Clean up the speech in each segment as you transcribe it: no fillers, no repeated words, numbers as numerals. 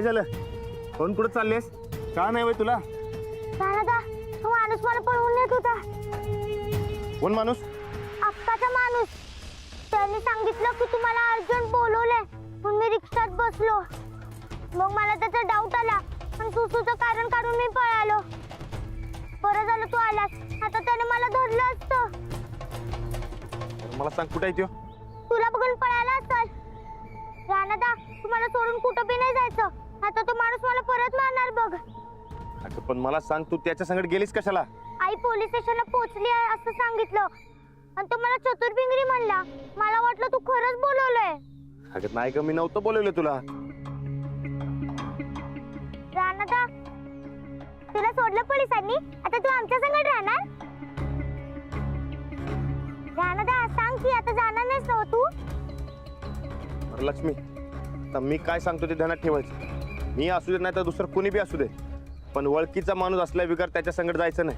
काय झालं? कोण कुठं चाललेस? का नाही वय तुला? दादा तो माणूस मला पळवून नेत होता. कोण माणूस? अक्काचा माणूस. त्याने सांगितलं की तुम्हाला अर्जंट बोलवलंय म्हणून मी रिक्षात बसलो. मग मला त्याचा डाऊट आला आणि सुसूचं कारण काढून मी पळालो. बरं झालं तू आलास, आता त्याने मला धरलं असतं. मला सांग कुठं आहे त्यो? तुला बघून पळाला असेल. राणादा तुम्हाला सोडून कुठं बी नाही जायचं. आता तो माणूस मला परत मारणार बघ. अगं पण मला सांग, तू त्याच्या संगत गेलीस कशाला? आई पोलीस स्टेशनला पोहोचली आहे असं सांगितलं आणि तो मला चतुर्भिंगरी म्हणला. मला वाटलं तू खरंच बोलवलंय. अगं नाही ग, मी नव्हतं बोलवलं तुला. राणादा तुला सोडलं पोलिसांनी, आता तू आमच्या संगत राहणार? राणादा सांग की आता जाणार नाहीस ना तू? अरे लक्ष्मी, आता मी काय सांगतो ते ध्यानात ठेवायचं. मी असू दे नाही तर दुसरं कोणी बी असू दे, पण ओळखीचा माणूस असल्या बिगर त्याच्या संगत जायचं नाही.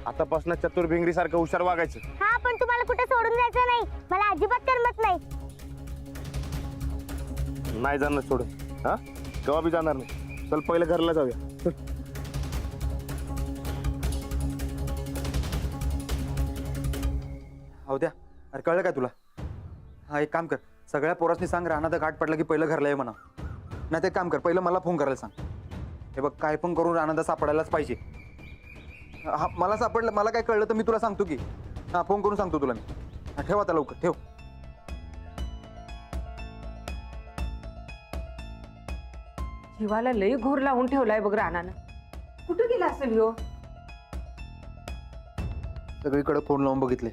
आतापासून चतुर्भिंगरी सारखं हुशार वागायचं. हा पण तुम्हाला कुठे सोडून जायचं नाही. मला अजिबात करमत नाही. नाही जाणार सोडून. हा केव्हा बी जाणार नाही. चल पहिलं घरला जाऊया. हो द्या. अरे कळलं काय तुला? हा एक काम कर, सगळ्या पोरासनी सांग रानाचा घाट पडला की पहिलं घरला ये म्हणा. नाही ते काम कर, पहिलं मला फोन करायला सांग. हे बघ काय पण करून रानादा सापडायलाच पाहिजे. हा मला सापडलं, मला काय कळलं तर मी तुला सांगतो की. हा फोन करून सांगतो तुला मी. हा ठेव आता लवकर ठेव. जीवाला लई घोर लावून ठेवलाय बघ रानानं. कुठं गेला असेल ह्यो? सगळीकडे फोन लावून बघितले,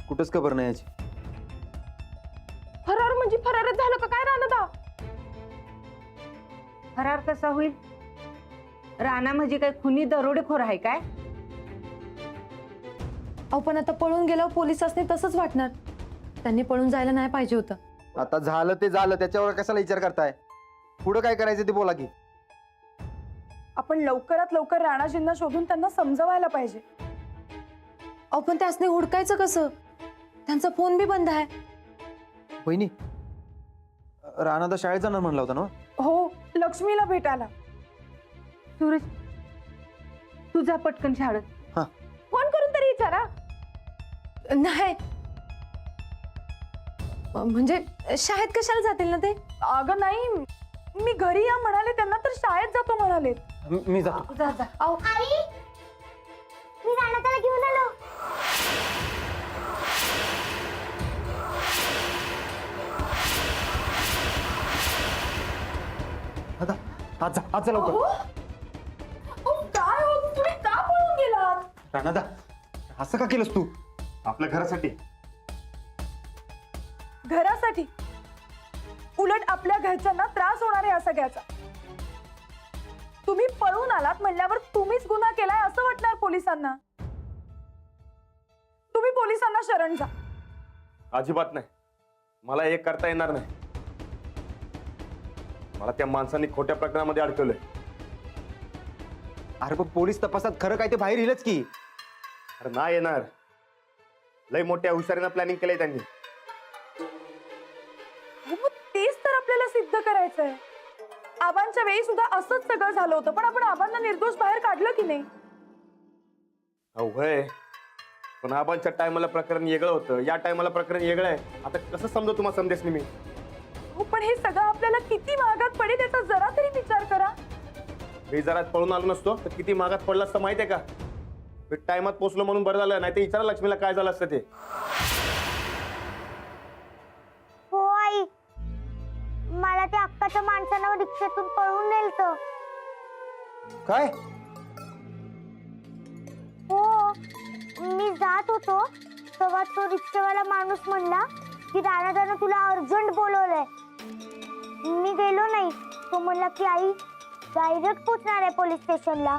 कुठंच खबर नाही याची. फरार म्हणजे फरारच झालं का काय रानादा? फरार कसा होईल? राणा म्हणजे काय खुनी दरोडेखोर आहे काय? अहो पण आता पळून गेल्यावर पोलिसांनी तसंच वाटणार. त्यांनी पळून जायला नाही पाहिजे होतं. आता झालं ते झालं, त्याच्यावर कशाला विचार करताय? पुढं काय करायचं ते बोला की. आपण लवकरात लवकर राणाजींना शोधून त्यांना समजवायला पाहिजे. अहो पण त्यासनी हुडकायचं कसं? त्यांचा फोन बी बंद आहे. बहिणी, रानादा शाळेत जाणार म्हणला होता ना? हो, लक्ष्मीला भेटायला. सूरज तुझा पटकन शाळेत. हा. फोन करून तरी विचारा. नाही म्हणजे शाळेत कशाला जातील ना ते? अगं नाही, मी घरी या म्हणाले त्यांना, तर शाळेत जातो म्हणाले. मी जातो. जा जा. अहो आई मी राणादाला घेऊन आलो. आता आज जा, आज जा लवकर. काय हो, तुम्ही का पळून गेलात? रानादा असं का केलंस तू? आपल्या घरासाठी. घरासाठी? उलट आपल्या घरच्यांना त्रास होणार आहे असं घ्यायचा. तुम्ही पळून आलात म्हणल्यावर तुम्हीच गुन्हा केलाय असं वाटणार पोलिसांना. तुम्ही पोलिसांना शरण जा. अजिबात नाही. मला हे करता येणार नाही. मला त्या माणसाने खोट्या प्रकरणामध्ये अडकवलंय. अरे पण पोलीस तपासात खरं काय ते बाहेर येईलच की. अरे नाही येणार. लय मोठ्या हुशारीनं प्लॅनिंग केलंय त्यांनी. हो, मग तेच तर आपल्याला सिद्ध करायचंय. आबांच्या वेळी सुद्धा असंच सगळं झालं होतं, पण आपण आबांना निर्दोष बाहेर काढलं की नाही? अवघय. पण आबांच्या टायमाला प्रकरण वेगळं होतं, या टायमाला प्रकरण वेगळं आहे. आता कसं समजू तुम्हाला संदेशनी मी? हो, पण हे सगळं आपल्याला किती महागात पडेल याचा जरा तरी विचार करा. मी जरा पळून आलो नसतो तर किती मागात पडला असतं माहिती आहे का? मी टायमात पोहोचलो म्हणून बरं झालं, नाही तर विचारा लक्ष्मीला काय झालं असतं ते. हो आई, मला त्या अक्काच्या माणसानं रिक्षातून पळवून नेलतं. काय? हो, मी जात होतो तेव्हा तो रिक्षावाला माणूस म्हणला की राणादानं तुला अर्जंट बोलवलंय. मी गेलो नाही. तो म्हणला की आई डायरेक्ट पोचणार आहे पोलीस स्टेशनला,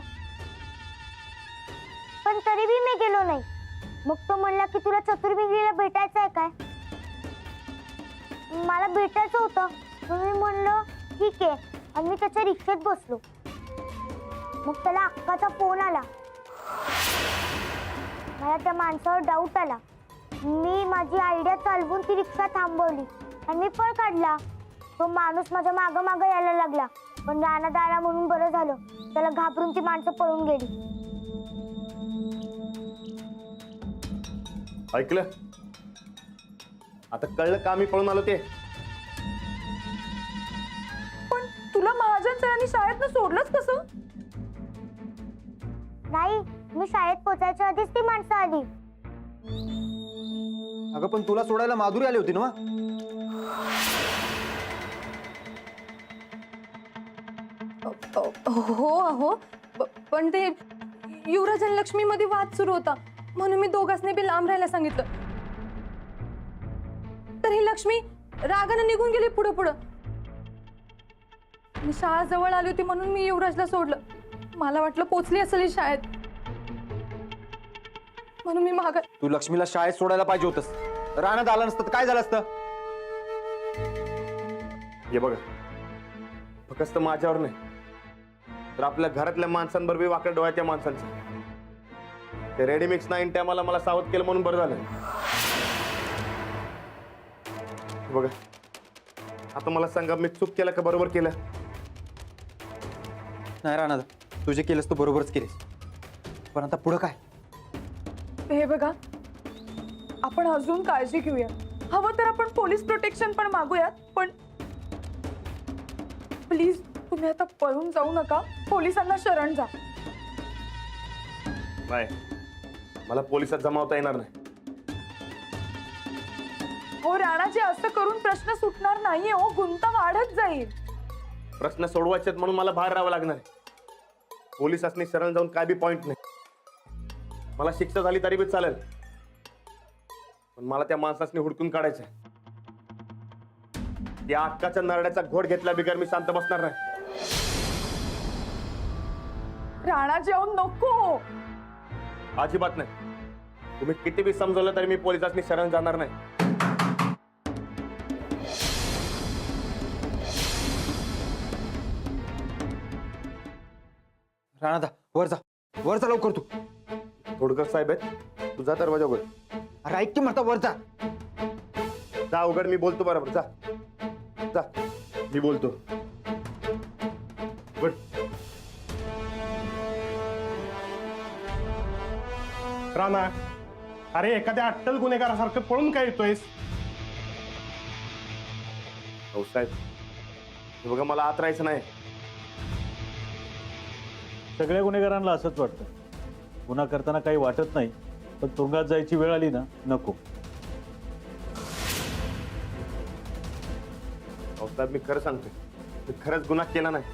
पण तरी बी मी गेलो नाही. मग तो म्हणला की तुला चतुर्भिंगरीला भेटायचं आहे काय? मला भेटायचं होतं. मग मी म्हणलं ठीक आहे आणि मी त्याच्या रिक्षेत बसलो. मग त्याला अक्काचा फोन आला. मला त्या माणसावर डाऊट आला. मी माझी आयडिया चालवून ती रिक्षा थांबवली आणि मी पळ काढला. तो माणूस माझ्या मागं मागं यायला लागला, पण रानात आला म्हणून बरं झालं. त्याला घाबरून ती माणसं पळून गेली. ऐकलं? आता कळलं का मी पळून आलो ते? पण तुला महाजन सरांनी शाळेतनं सोडलंच कसं? नाही, मी शाळेत पोचायच्या आधीच ती माणसं आली. अगं पण तुला सोडायला माधुरी आली होती ना? हो अहो, पण ते युवराज आणि लक्ष्मी मध्ये वाद सुरू होता म्हणून मी दोघांनी बी लांब राहायला सांगितलं. तर ही लक्ष्मी रागानं निघून गेली पुढं पुढं. मी शाळा जवळ आली होती म्हणून मी युवराजला सोडलं. मला वाटलं पोचली असेल ही शाळेत, म्हणून मी माग. तू लक्ष्मीला शाळेत सोडायला पाहिजे होतस. रानात आलं नसतं तर काय झालं असतं? हे बघा, फक्त माझ्यावर नाही तर आपल्या घरातल्या माणसांबरोबर बी वाकड डोळ्याच्या माणसांचं ते रेडीमिक्स 9 टायमाला मला सावध केलं म्हणून बरं झालं. हे बघा, आता मला सांगा, मी चूक केलं का बरोबर केलं? नाही राणा, तू जे केलंस तू बरोबरच केलीस, पण आता पुढं काय? हे बघा, आपण अजून काळजी घेऊया. हवं तर आपण पोलीस प्रोटेक्शन पण मागूयात, पण प्लीज तुम्ही आता पळून जाऊ नका. पोलिसांना शरण जा. नाही, मला पोलिसात जमावता येणार नाही. हो राणाजी, असं करून प्रश्न सुटणार नाहीये. हो, गुंता वाढत जाईल. प्रश्न सोडवायचे म्हणून मला बाहेर राहावं लागणार आहे. पोलिसांनी शरण जाऊन काय बी पॉइंट नाही. मला शिक्षा झाली तरी बी चालेल, पण मला त्या माणसाने हुडकून काढायचं. त्या अक्काच्या नरड्याचा घोट घेतल्या बिगर मी शांत बसणार नाही. राणाजी, अहो नको. अजिबात नाही. तुम्ही किती बी समजवलं तरी मी पोलिसांनी शरण जाणार नाही. राणा, वर जा, वर जा लवकर. तू थोडकर साहेब आहेत, तुझा दरवाजा उघड. अरे ऐक की म्हणता, वर जा. जा उघड, मी बोलतो बरोबर. जा जा, मी बोलतो. उघड. राणा, अरे एखाद्या अट्टल गुन्हेगारासारखं पळून काय येतोयस? हो साहेब, हे बघा, मला आत राहायचं नाही. सगळ्या गुन्हेगारांना असंच वाटतं. गुन्हा करताना काही वाटत नाही, पण तुरुंगात जायची वेळ आली ना, नको. हो साहेब, मी खरं सांगतोय, मी खरंच गुन्हा केला नाही.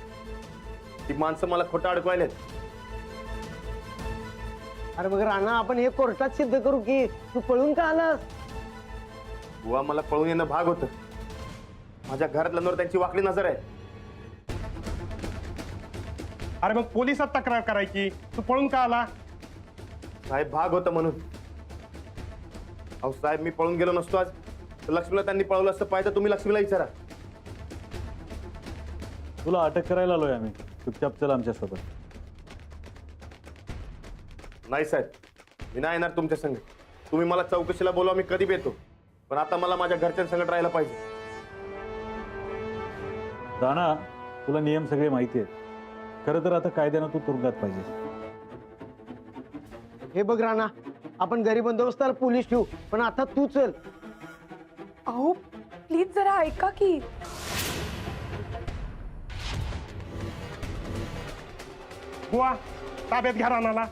ती माणसं मला खोटं अडकवायलेत. अरे मग राणा, आपण हे कोर्टात सिद्ध करू की तू पळून का आलास? बुवा, मला पळून येणं भाग होतं. माझ्या घरातल्यांवर त्यांची वाकडी नजर आहे. अरे मग पोलिसात तक्रार करायची, तू पळून का आला? साहेब, भाग होतं म्हणून. अहो साहेब, मी पळून गेलो नसतो आज तर लक्ष्मीला त्यांनी पळवलं असतं पाहिजे. तुम्ही लक्ष्मीला विचारा. तुला अटक करायला आलोय आम्ही. चुपचाप चल आमच्यासोबत. नाही साहेब, मी नाही येणार तुमच्या संग. तुम्ही मला चौकशीला बोलवा, मी कधी येतो, पण आता मला माझ्या घरच्यांसंगत राहायला पाहिजे. राणा, तुला नियम सगळे माहिती आहेत. खरं तर आता कायद्यानं तू तुरुंगात पाहिजे. हे बघ राणा, आपण घरी बंदोबस्ताला पोलीस ठेवू, पण आता तू चल. अहो प्लीज जरा ऐका की. बुवा, ताब्यात घ्या राणाला.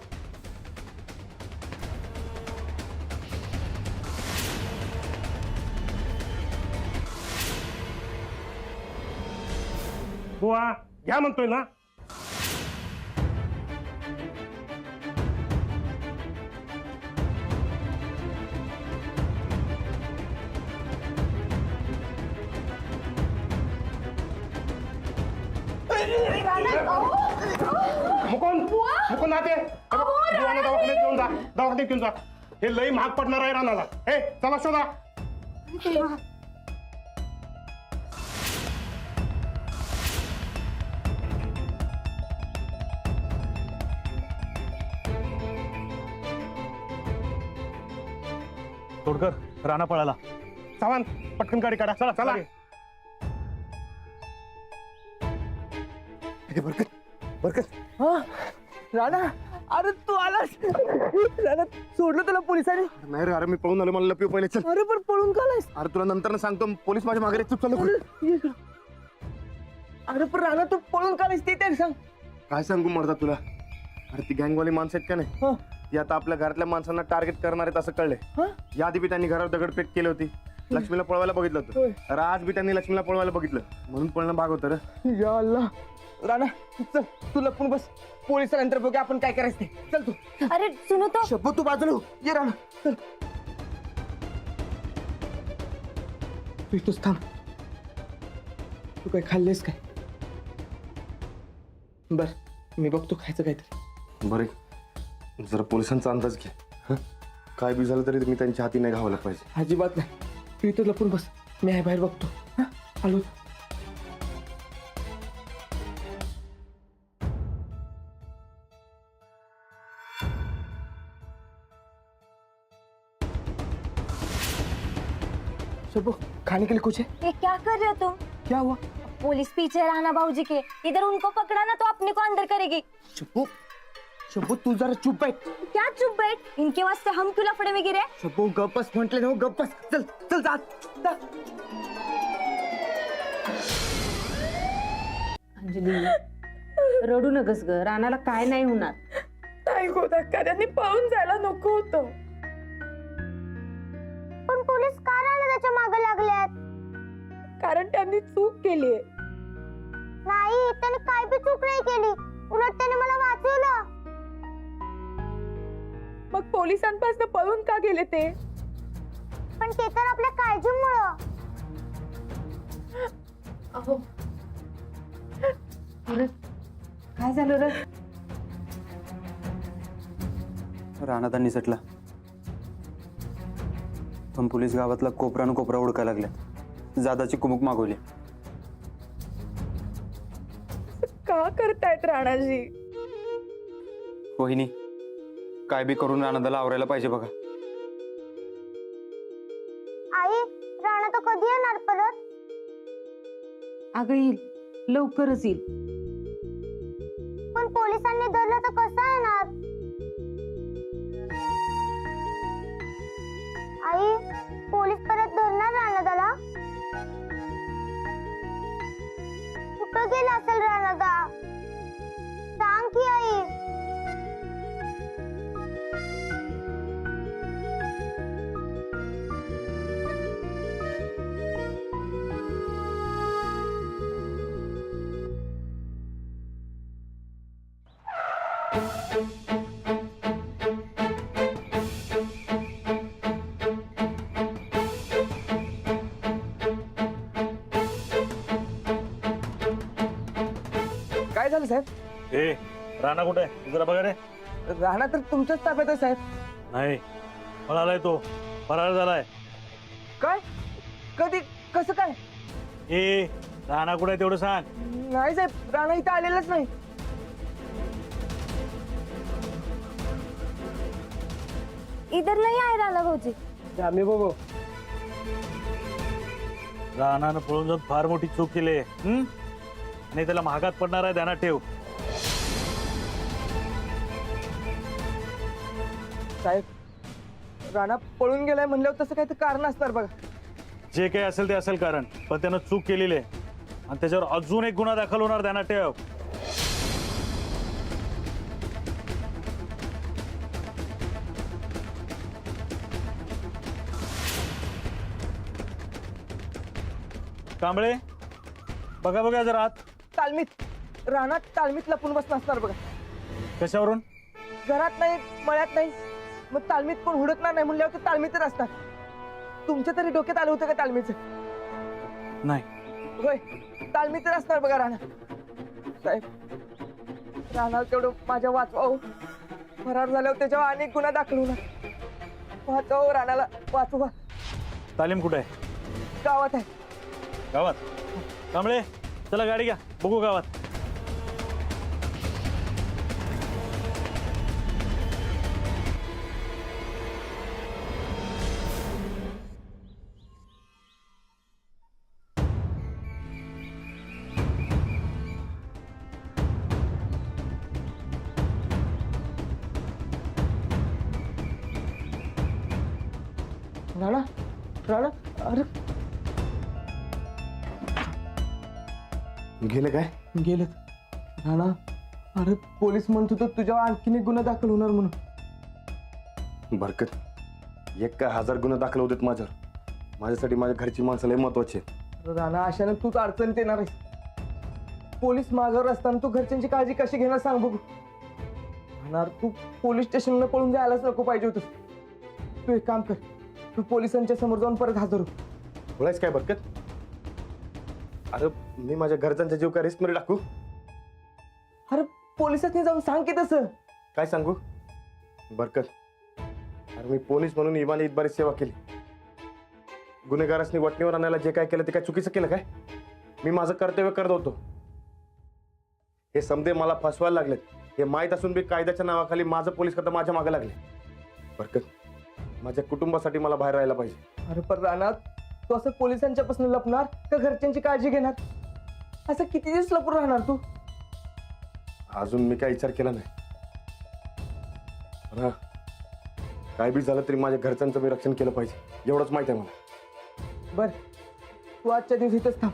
बुवा, घ्या म्हणतोय ना. मुकुंद नाते, बुवाला दवाखान्यात घेऊन जा, दवाखान्यात घेऊन जा. हे लई महाग पडणार आहे राणाला. हे चला शोधा. तोडकर, राणा पळाला. सावंत, पटकन गाडी काढा. चला चला. हे बरकत राणा अरे तू आलास राणा सोडलं तुला पोलिसांनी नाही रे, अरे मी पळून आलो, मला लपी पहिले चल. अरे पण पळून का आलास? अरे तुला नंतर सांगतो, पोलीस माझ्या मागे चुप चालू. ये इकडं. अरे पण राणा तू पळून का आलास ते तरी सांग. काय सांगू मर्दा तुला? अरे ती गँगवाली माणसं आहेत का नाही, हं. ती आता आपल्या घरातल्या माणसांना टार्गेट करणार आहेत असं कळलंय. हं? याआधी बी त्यांनी घरावर दगडफेक केली होती, लक्ष्मीला पळवायला बघितलं होतं. होय. अरे आज बी त्यांनी लक्ष्मीला पळवायला बघितलं, म्हणून पळणं भाग होतं रे. या अल्ला राणा चल तू लपून बस, पोलिसांनंतर बघूया आपण काय करायचं ते. चल तू अरे सुनो तो शपथ तू बाजूला हो. ये राणा चल तू इथंच थांब. तू काय खाल्लेस काय? बर मी बघतो खायचं काहीतरी. बरे जरा पोलिसांचा अंदाज घे. हं? काय बी झालं तरी मी त्यांच्या हाती नाही घावायला पाहिजे. अजिबात नाही, तू इथं लपून बस, मी आहे बाहेर बघतो. हा आलो. शब्बू खाने के लिए कुछ है? ये क्या कर रहे हो तुम? क्या हुआ? पुलिस पीछे है राणा बाबूजी के, इधर उनको पकड़ा ना तो अपने को अंदर करेगी. शब्बू शब्बू तू जरा चुप बैठ. क्या चुप बैठ, इनके वास्ते हम क्यों लफड़े में गिरे? शब्बू गप बस म्हटलं ना, गप बस. चल चल जा जा. अंजली रडू नकस ग, रानाला काय नाही होणार. नाही होत अक्का, त्यांनी पळून जायला नको होतं. पण पोलीस का राणा त्याच्या मागे लागल्यात? कारण त्यांनी चूक केली. नाही, त्याने काय बी चूक नाही केली, उलट त्याने मला वाचवलं. मग पोलिसांपासून पळून का गेले ते? पण ते तर आपल्या काळजीमुळं. अहो अरे, काय झालं रे? रानात निसटला, पण पोलीस गावातला कोपरा न कोपरा ओळखायला लागल्या. जादाची कुमुक मागवली. का करतायत राणाजी? वहिनी काय बी करून रानादाला आवरायला पाहिजे बघा. आई, राणा तो कधी येणार परत? अगं येईल, लवकरच येईल. पण पोलिसांनी धरलं तर कसं येणार? आई, पोलीस परत धरणार राणादाला? कुठं गेला असेल राणादा? सांग की आई. काय झालं साहेब? ए राणा कुठे आहे जरा बघा रे. राणा तर तुमच्याच ताब्यात आहे साहेब. नाही पळालाय तो, फरार झालाय. काय? कधी? कसं काय? ए राणा कुठे आहे तेवढं सांग. नाही साहेब, राणा इथं आलेलाच नाही. इधर नहीं आए राणा भाऊजी. आम्ही बघू. राणानं पळून जाऊन फार मोठी चूक केली आहे. आणि त्याला महागात पडणार आहे, ध्यानात ठेव. साहेब राणा पळून गेलाय म्हणल्यावर तसं काही तर कारण असणार बघा. जे काही असेल ते असेल कारण, पण त्यानं चूक केलेली आहे आणि त्याच्यावर अजून एक गुन्हा दाखल होणार, ध्यानात ठेव. कांबळे बघा बघा जरा आत. तालमीत, राणा तालमीत लपून बसला असणार बघा. कशावरून? घरात नाही, मळ्यात नाही, मग तालमीत कोण हुडकणार नाही म्हणल्यावर ते तालमीतच असतात. तुमच्या तरी डोक्यात आलं होतं का तालमीचं? नाही. होय, तालमीतच असणार बघा राणा. साहेब राणा तेवढं माझ्या वाचवा. फरार झाल्यावर त्याच्यावर अनेक गुन्हा दाखल होणार. वाचवा राणाला, वाचवा. तालीम कुठे आहे? गावात आहे. गावात? कांबळे चला गाडी घ्या, बघू गावात. राणा राणा अरे गेलं काय? गेलेत. राणा अरे पोलीस म्हणत होतं तुझ्यावर आणखीन एक गुन्हा दाखल होणार म्हणून. बरकत, एक काय 1000 गुन्हे दाखल होतेत माझ्यावर. माझ्यासाठी माझ्या घरची माणसं लय महत्वाची आहेत. राणा अशाने तूच अडचणीत येणार आहेस. पोलीस मागावर असताना तू घरच्यांची काळजी कशी घेणार सांग बघू. राणा तू पोलीस स्टेशनला पळून जायलाच नको पाहिजे होतं. तू एक काम कर, तू पोलिसांच्या समोर जाऊन परत हजर हो. बोलायच काय बरकत? अरे मी माझ्या घरच्यांचा जीव काय रिस्क मध्ये टाकू? अरे पोलिसांनी जाऊन सांग की तसं. काय सांगू बरकत? अरे मी पोलीस म्हणून इमाने इतबारी सेवा केली. गुन्हेगारांनी वटणीवर आणायला जे काय केलं ते काय चुकीचं केलं काय? मी माझं कर्तव्य करत होतो. हे समजे मला फसवायला लागलेत हे माहीत असून बी कायद्याच्या नावाखाली माझं पोलीस खाता माझ्या मागे लागले. बरकत, माझ्या कुटुंबासाठी मला बाहेर राहायला पाहिजे. अरे पण राणा तू असं पोलिसांच्या पासून लपणार का घरच्यांची काळजी घेणार? असं किती दिवस लपून राहणार तू? अजून मी काय विचार केला नाही. बरं, काय बी झालं तरी माझ्या घरच्यांचं मी रक्षण केलं पाहिजे एवढंच माहित आहे मला. बर तू आजच्या दिवशी इथंच थांब.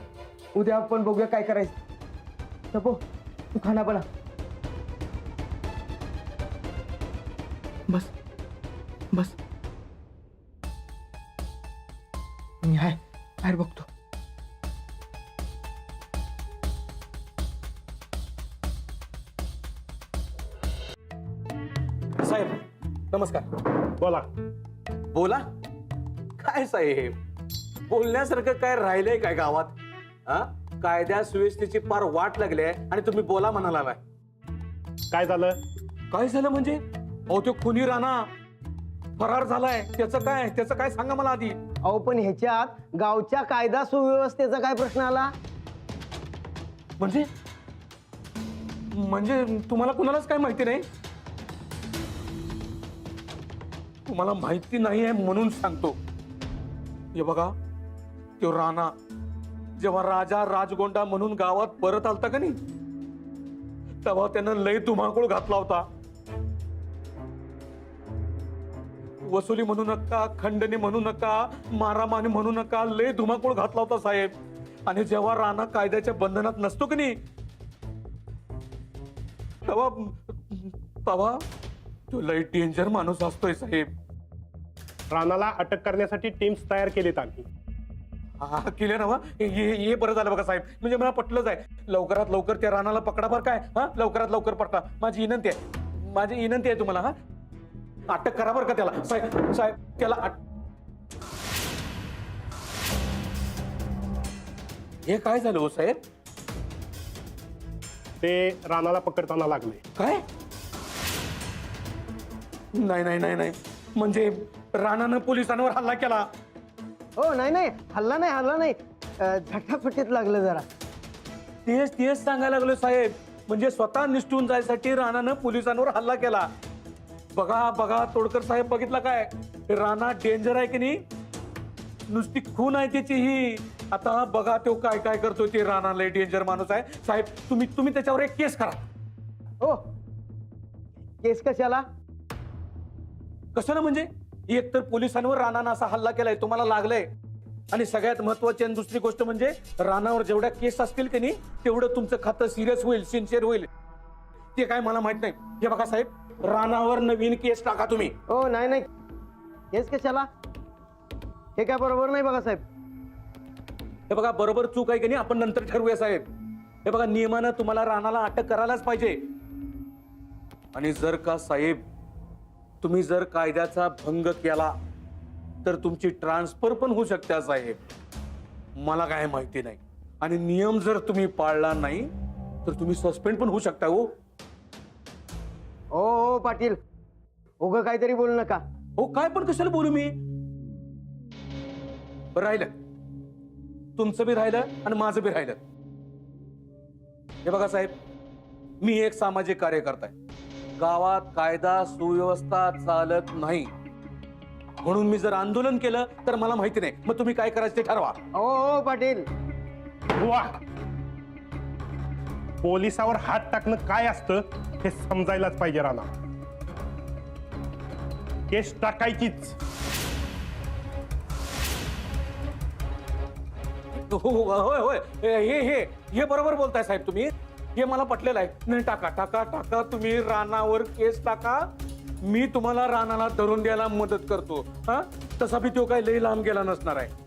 उद्या आपण बघूया काय करायचं. तपो तू खाना बना. बस बस मी आहे बाहेर बघतो. साहेब नमस्कार. बोला. बोला. काय साहेब बोलण्यासारखं काय राहिलंय काय गावात? हा, कायद्या सुव्यवस्थेची फार वाट लागली आहे आणि तुम्ही बोला म्हणाला आलाय. काय झालं? काय झालं म्हणजे? अहो तो खुनी राणा फरार झालाय. त्याचं काय सांगा मला आधी. अहो पण ह्याच्यात गावच्या कायदा सुव्यवस्थेचा काय प्रश्न आला? म्हणजे तुम्हाला कुणालाच काय माहिती नाही? तुम्हाला माहिती नाही आहे म्हणून सांगतो. हे बघा, तो राणा जेव्हा राजा राजगोंडा म्हणून गावात परत आलता का नाही, तेव्हा त्यानं लय धुमाकूळ घातला होता. वसुली म्हणू नका, खंडणी म्हणू नका, मारामारी म्हणू नका, लय धुमाकूळ घातला होता साहेब. आणि जेव्हा राणा कायद्याच्या बंधनात नसतो की नाही, तेव्हा तो लय डेंजर माणूस असतोय साहेब. राणाला अटक करण्यासाठी टीम्स तयार केलेत आम्ही. हा केले ना. हे बरं झालं बघा साहेब, म्हणजे मला पटलंच आहे. लवकरात लवकर त्या राणाला पकडा बरं काय. हा लवकरात लवकर पकडा, माझी विनंती आहे तुम्हाला. हा अटक करा बरं का त्याला साहेब त्याला. हे काय झालं हो साहेब? ते राणाला पकडताना लागले. काय? नाही म्हणजे राणानं पोलिसांवर हल्ला केला? हो नाही हल्ला नाही झटापटीत लागलं जरा. तेच सांगायला लागलो साहेब. म्हणजे स्वतः निष्ठून जायसाठी राणानं पोलिसांवर हल्ला केला. बघा तोडकर साहेब, बघितला काय? राणा डेंजर आहे की नाही? नुसती खून आहे त्याची ही. आता बघा तो काय करतोय. ते राणा लय डेंजर माणूस आहे साहेब. तुम्ही त्याच्यावर एक केस करा. हो केस कशाला? कशाला म्हणजे? एक तर पोलिसांवर राणानं असा हल्ला केलाय, तुम्हाला लागलंय. आणि सगळ्यात महत्वाची आणि दुसरी गोष्ट म्हणजे राणावर जेवढ्या केस असतील की नाही तेवढं तुमचं खातं सिरियस होईल, सिन्सिअर होईल. ते काय मला माहित नाही. हे बघा साहेब, राणावर नवीन केस टाका तुम्ही. हो नाही केस कशाला? हे काय बरोबर नाही बघा साहेब. हे बघा, बरोबर चूक आहे की नाही आपण नंतर ठरवूया साहेब. हे बघा, नियमानं तुम्हाला राणाला अटक करायलाच पाहिजे. आणि जर का साहेब तुम्ही जर कायद्याचा भंग केला तर तुमची ट्रान्सफर पण होऊ शकते साहेब. मला काय माहिती नाही. आणि नियम जर तुम्ही पाळला नाही तर तुम्ही सस्पेंड पण होऊ शकता. हो पाटील, उगं काहीतरी बोलू नका. हो काय पण कशाला बोलू मी? राहिलं तुमचं बी राहिलं आणि माझं बी राहिलं. हे बघा साहेब, मी एक सामाजिक कार्यकर्ता आहे. गावात कायदा सुव्यवस्था चालत नाही म्हणून मी जर आंदोलन केलं तर मला माहिती नाही. मग तुम्ही काय करायचं ते ठरवा. हो पाटील. वा, पोलिसावर हात टाकणं काय असतं हे समजायलाच पाहिजे राणा. केस टाकायचीच. होय होय हे बरोबर बोलताय साहेब तुम्ही. हे मला पटलेलं आहे. नाही, टाका टाका टाका, तुम्ही रानावर केस टाका. मी तुम्हाला रानाला धरून द्यायला मदत करतो. हा, तसा बी तो काय लई लांब गेला नसणार आहे.